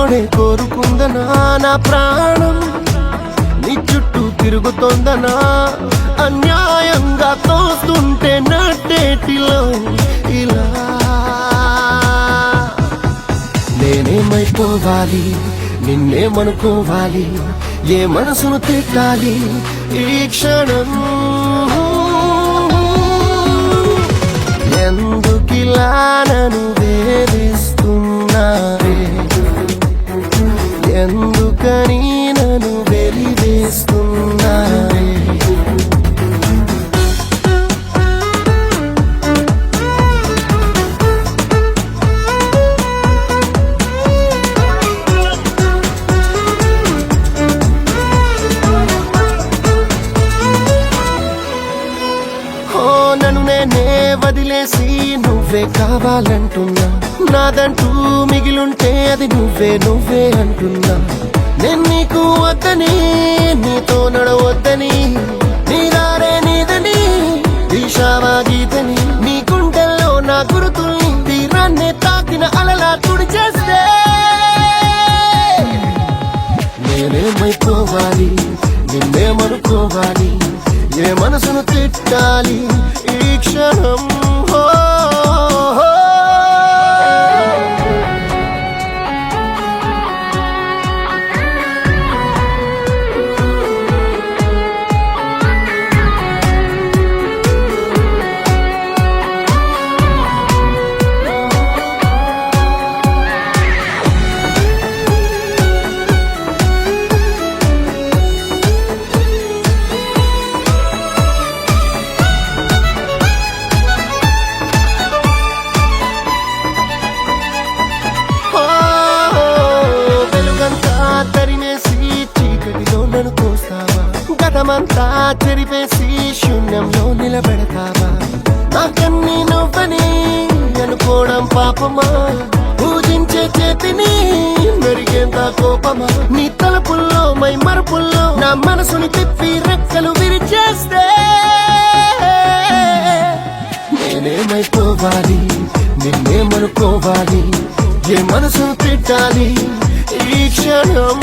తోడే కోరుకుందనా నా ప్రాణం నీ చుట్టూ తిరుగుతోందనా అన్యాయంగా తోస్తుంటే నట్టేటిలో ఇలా నేనేమైపోవాలి నిన్నేమనుకోవాలి ఏ మనసును తిట్టాలి ఈ క్షణం ఎందుకిలా నన్ను వేధిస్తున్నావే ఎందుకని నన్ను వెలివేస్తున్నావే నన్ను నేనే వదిలేసి నువ్వే కావాలంటున్నా నాదంటూ మిగిలుంటే అది నువ్వే అంటున్నా నేను నీకు వద్దని నీతో నడవద్దని నీ దారే నీదని దిశావా గీతని నీ గుండెల్లో నా గురుతుల్ని తీరాన్నే తాకిన అలలా తుడి చేస్తే నేనేమైపోవాలి నిన్నేమనుకోవాలి ఏ మనసును తిట్టాలి ఈ క్షణం తరిమేసి చీకటిలో నన్ను కోస్తావా గతమంతా చెరిపేసి శూన్యంలో నిలబెడతావా నాకన్నీ నువ్వని అనుకోవడం పాపమా పూజించే చేతిని మెరిగేంత కోపమా నీ తలుపుల్లో మై మరుపుల్లో నా మనసుని తిప్పి రెక్కలు విరిచేస్తే నేనేమైపోవాలి నిన్నేమనుకోవాలి ఏ మనసు తిట్టాలి ఈ క్షణం